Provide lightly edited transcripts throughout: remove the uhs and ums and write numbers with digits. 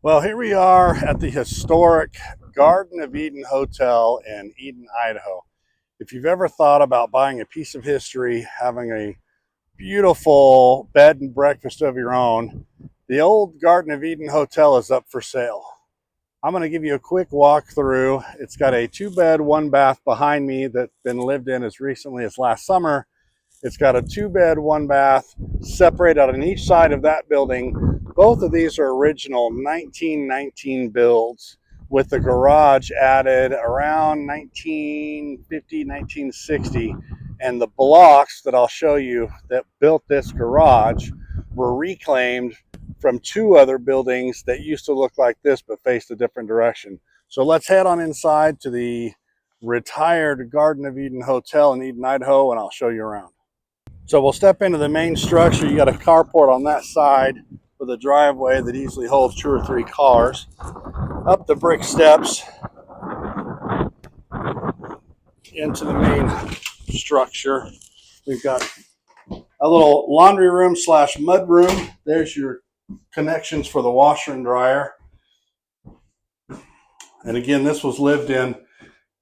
Well, here we are at the historic Garden of Eden Hotel in Eden, Idaho. If you've ever thought about buying a piece of history, having a beautiful bed and breakfast of your own, the old Garden of Eden Hotel is up for sale. I'm going to give you a quick walkthrough. It's got a 2-bed, 1-bath behind me that's been lived in as recently as last summer. It's got a 2-bed, 1-bath separated on each side of that building. Both of these are original 1919 builds with the garage added around 1950, 1960. And the blocks that I'll show you that built this garage were reclaimed from 2 other buildings that used to look like this but faced a different direction. So let's head on inside to the retired Garden of Eden Hotel in Eden, Idaho, and I'll show you around. So we'll step into the main structure. You got a carport on that side with a driveway that easily holds 2 or 3 cars. Up the brick steps into the main structure. We've got a little laundry room / mud room. There's your connections for the washer and dryer. And again, this was lived in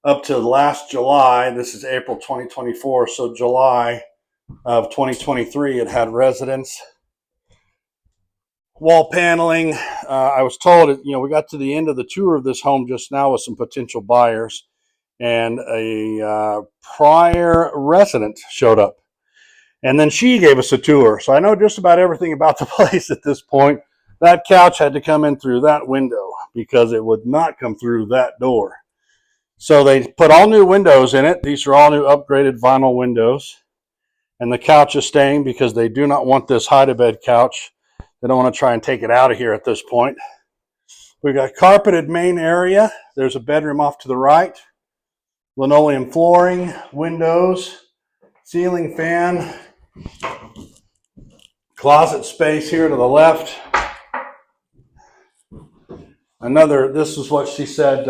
up to last July. This is April 2024, so July of 2023 it had residents. Wall paneling. I was told, we got to the end of the tour of this home just now with some potential buyers, and a prior resident showed up. And then she gave us a tour. So I know just about everything about the place at this point. That couch had to come in through that window because it would not come through that door. So they put all new windows in it. These are all new upgraded vinyl windows. And the couch is staying because they do not want this hide-a-bed couch. They don't want to try and take it out of here at this point. We've got carpeted main area. There's a bedroom off to the right. Linoleum flooring, windows, ceiling fan, closet space here to the left. This is what she said,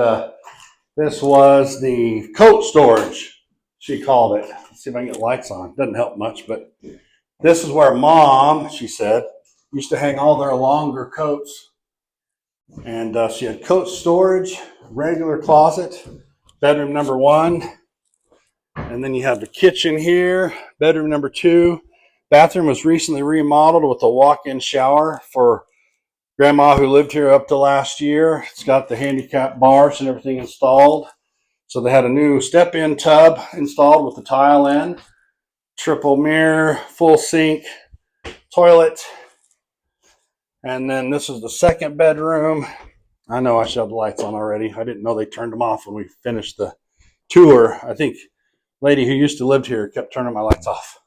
this was the coat storage, she called it. Let's see if I can get lights on. Doesn't help much, but this is where Mom, she said, used to hang all their longer coats. And she had coat storage, regular closet, bedroom number 1. And then you have the kitchen here, bedroom number 2. Bathroom was recently remodeled with a walk-in shower for Grandma who lived here up to last year. It's got the handicap bars and everything installed. So they had a new step-in tub installed with the tile in, triple mirror, full sink, toilet. And then this is the second bedroom. I know I should have the lights on already. I didn't know they turned them off when we finished the tour. I think lady who used to live here kept turning my lights off.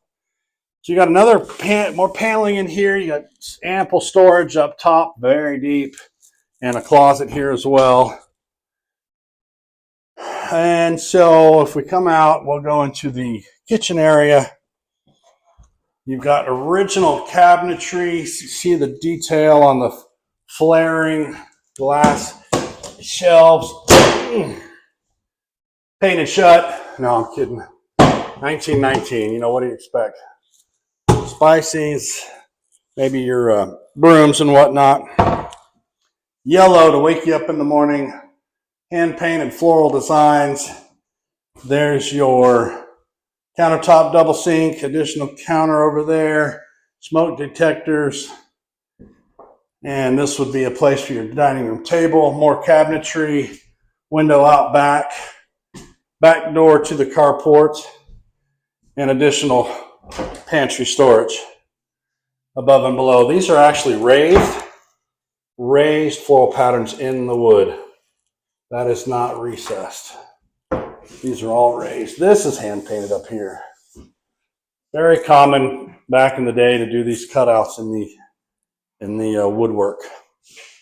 So you got another more paneling in here. You got ample storage up top, very deep, and a closet here as well. And so if we come out, we'll go into the kitchen area. You've got original cabinetry. You see the detail on the flaring glass shelves. Painted shut. No, I'm kidding. 1919. What do you expect? Spices, maybe your brooms and whatnot. Yellow to wake you up in the morning. Hand painted floral designs. There's your countertop double sink, additional counter over there, smoke detectors. And this would be a place for your dining room table, more cabinetry, window out back, back door to the carport, and additional pantry storage above and below. These are actually raised floral patterns in the wood. That is not recessed. These are all raised. This is hand painted up here. Very common back in the day to do these cutouts in the woodwork.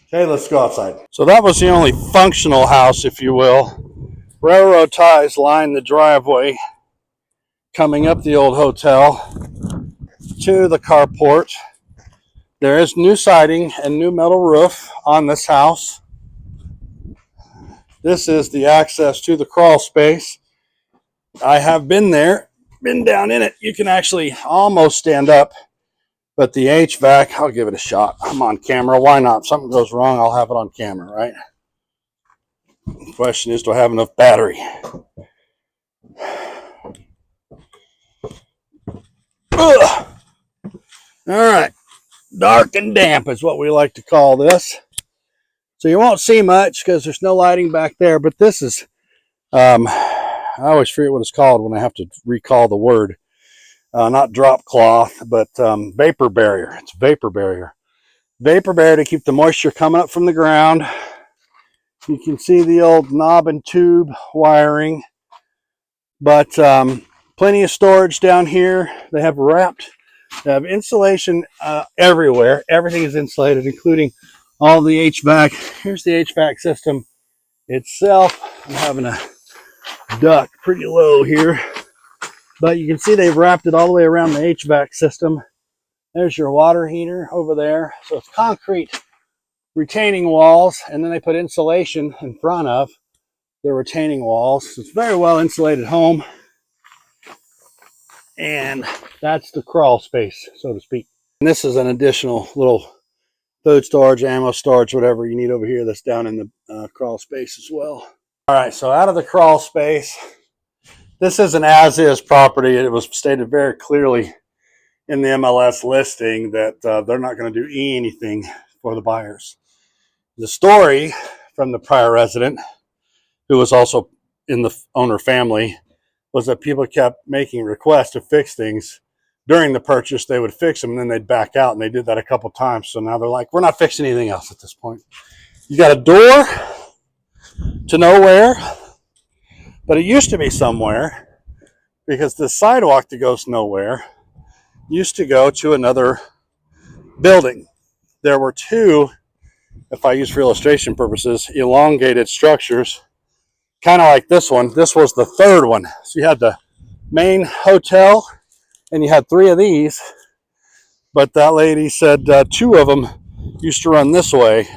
Okay, let's go outside. So that was the only functional house, if you will. Railroad ties line the driveway coming up the old hotel to the carport. There is new siding and new metal roof on this house. This is the access to the crawl space. I have been there, been down in it. You can actually almost stand up But the HVAC, I'll give it a shot. I'm on camera. Why not? If something goes wrong, I'll have it on camera, right? The question is, do I have enough battery? Ugh. All right. Dark and damp is what we like to call this. So you won't see much because there's no lighting back there. But this is, I always forget what it's called when I have to recall the word. Not drop cloth, but vapor barrier. It's vapor barrier. Vapor barrier to keep the moisture coming up from the ground. You can see the old knob and tube wiring, but plenty of storage down here. They have insulation everywhere. Everything is insulated, including all the HVAC. Here's the HVAC system itself. I'm having a duck pretty low here, but you can see they've wrapped it all the way around the HVAC system. There's your water heater over there. So it's concrete retaining walls, and then they put insulation in front of the retaining walls. So it's a very well insulated home. And that's the crawl space, so to speak. And this is an additional little food storage, ammo storage, whatever you need over here that's down in the crawl space as well. All right, so out of the crawl space, this is an as-is property. It was stated very clearly in the MLS listing that they're not going to do anything for the buyers. The story from the prior resident, who was also in the owner family, was that people kept making requests to fix things. During the purchase, they would fix them and then they'd back out, and they did that a couple times. So now they're like, we're not fixing anything else at this point. You got a door to nowhere, but it used to be somewhere because the sidewalk that goes nowhere used to go to another building. There were two, if I use for illustration purposes, elongated structures, kind of like this one. This was the third one. So you had the main hotel and you had three of these, but that lady said two of them used to run this way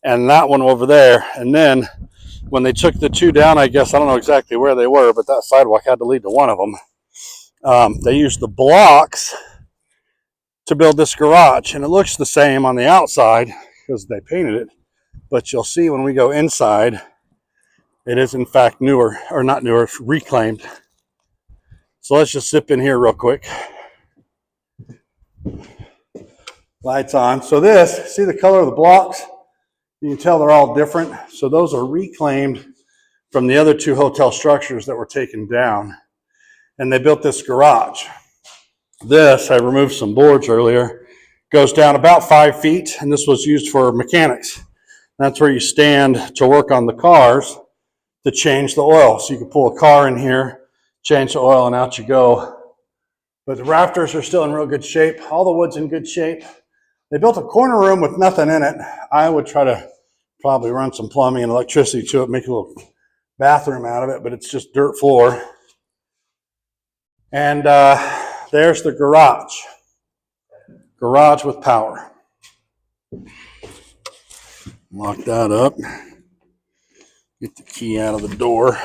and that one over there. And then when they took the two down, I guess, I don't know exactly where they were, but that sidewalk had to lead to one of them. They used the blocks to build this garage, and it looks the same on the outside because they painted it, but you'll see when we go inside, it is in fact newer, or not newer, reclaimed. So let's just zip in here real quick. Lights on. So this, see the color of the blocks? You can tell they're all different. So those are reclaimed from the other two hotel structures that were taken down. And they built this garage. This, I removed some boards earlier, goes down about 5 feet, and this was used for mechanics. That's where you stand to work on the cars to change the oil. So you can pull a car in here, change the oil, and out you go. But the rafters are still in real good shape. All the wood's in good shape. They built a corner room with nothing in it. I would try to probably run some plumbing and electricity to it, make a little bathroom out of it, but it's just dirt floor. And there's the garage. Garage with power. Lock that up. Get the key out of the door.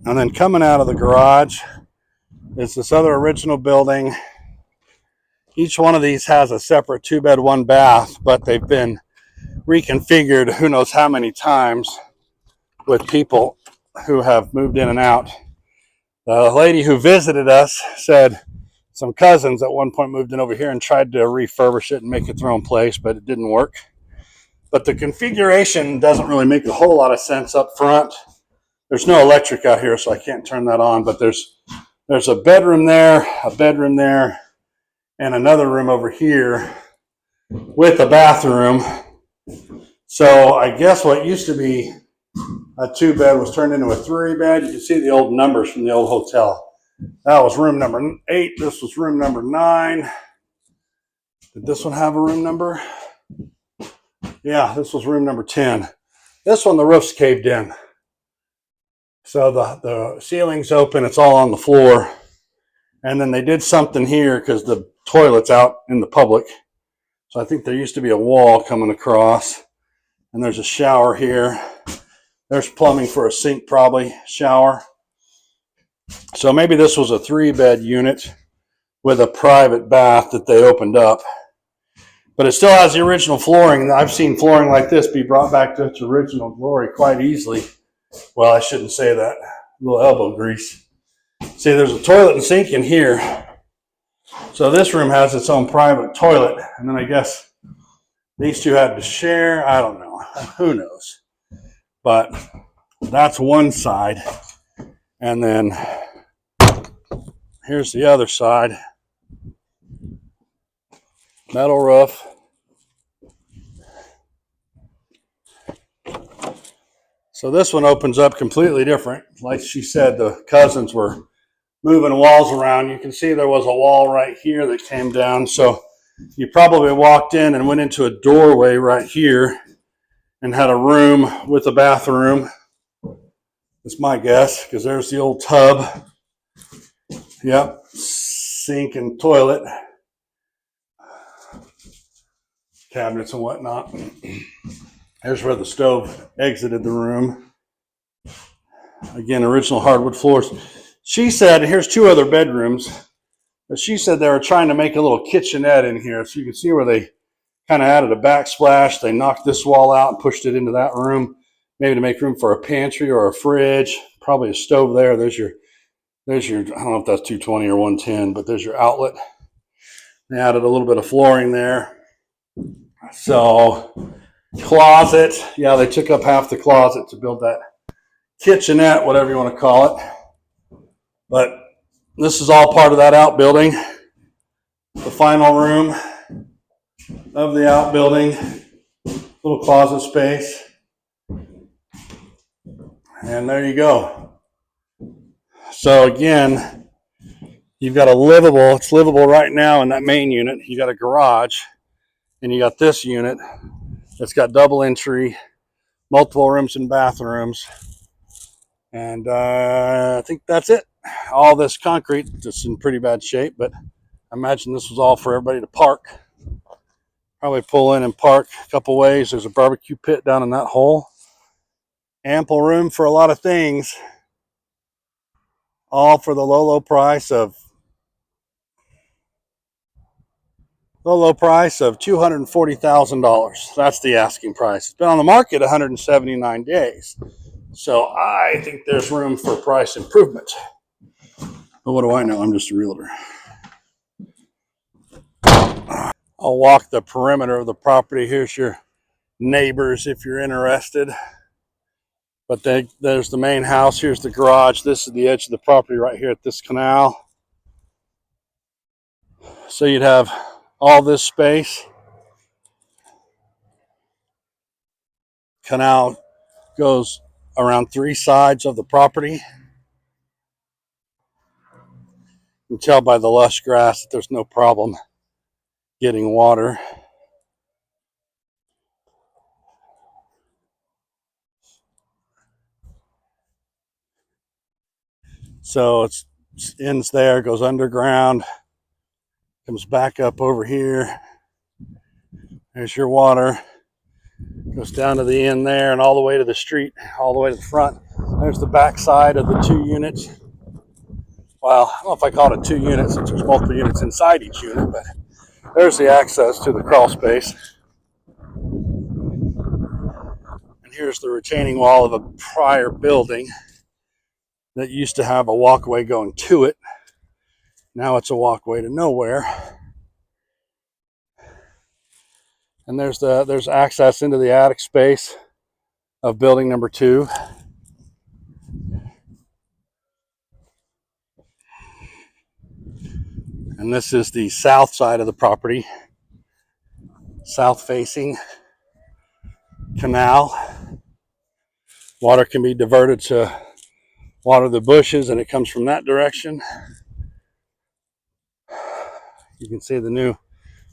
And then coming out of the garage is this other original building. Each one of these has a separate 2-bed, 1-bath, but they've been reconfigured who knows how many times with people who have moved in and out. The lady who visited us said some cousins at one point moved in over here and tried to refurbish it and make it their own place, but it didn't work. But the configuration doesn't really make a whole lot of sense up front. There's no electric out here, so I can't turn that on, but there's a bedroom there, and another room over here with a bathroom. So I guess what used to be a 2-bed was turned into a 3-bed. You can see the old numbers from the old hotel. That was room number 8. This was room number 9. Did this one have a room number? Yeah, this was room number 10. This one, the roof's caved in. So the ceiling's open. It's all on the floor. And then they did something here because the toilet's out in the public. So I think there used to be a wall coming across. And there's a shower here. There's plumbing for a sink, probably, shower. So maybe this was a 3-bed unit with a private bath that they opened up. But it still has the original flooring. I've seen flooring like this be brought back to its original glory quite easily. Well, I shouldn't say that. A little elbow grease. See, there's a toilet and sink in here. So this room has its own private toilet. And then I guess these two had to share. I don't know. Who knows? But that's one side. And then here's the other side. Metal roof. So this one opens up completely different. Like she said, the cousins were moving walls around. You can see there was a wall right here that came down. So you probably walked in and went into a doorway right here and had a room with a bathroom. That's my guess, because there's the old tub. Yep, sink and toilet. Cabinets and whatnot. Here's where the stove exited the room. Again, original hardwood floors. She said, here's 2 other bedrooms, but she said they were trying to make a little kitchenette in here. So you can see where they kind of added a backsplash. They knocked this wall out and pushed it into that room, maybe to make room for a pantry or a fridge, probably a stove there. There's your, I don't know if that's 220 or 110, but there's your outlet. They added a little bit of flooring there. So closet, yeah, they took up half the closet to build that kitchenette, whatever you want to call it. But this is all part of that outbuilding. The final room of the outbuilding, little closet space. And there you go. So again, you've got it's livable right now in that main unit. You got a garage, and you got this unit that's got double entry, multiple rooms and bathrooms. And I think that's it. All this concrete is in pretty bad shape, but I imagine this was all for everybody to park. Probably pull in and park a couple ways. There's a barbecue pit down in that hole. Ample room for a lot of things. All for the low price of $240,000. That's the asking price. It's been on the market 179 days. So I think there's room for price improvement. But what do I know? I'm just a realtor. I'll walk the perimeter of the property. Here's your neighbors if you're interested. But there's the main house. Here's the garage. This is the edge of the property right here at this canal. So you'd have all this space. Canal goes around 3 sides of the property. You can tell by the lush grass that there's no problem getting water. So it ends there, goes underground, comes back up over here. There's your water. Goes down to the end there and all the way to the street, all the way to the front. There's the back side of the 2 units. Well, I don't know if I call it 2 units since there's multiple units inside each unit, but there's the access to the crawl space. And here's the retaining wall of a prior building that used to have a walkway going to it. Now it's a walkway to nowhere. And there's access into the attic space of building number 2. And this is the south side of the property, south facing canal. Water can be diverted to water the bushes, and it comes from that direction. You can see the new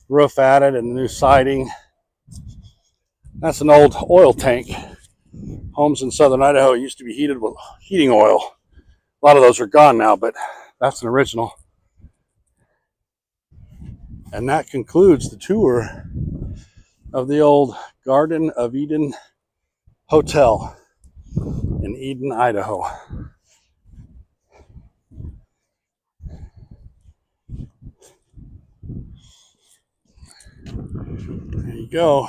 roof added and the new siding. That's an old oil tank. Homes in southern Idaho used to be heated with heating oil. A lot of those are gone now, but that's an original. And that concludes the tour of the old Garden of Eden Hotel in Eden, Idaho. you go.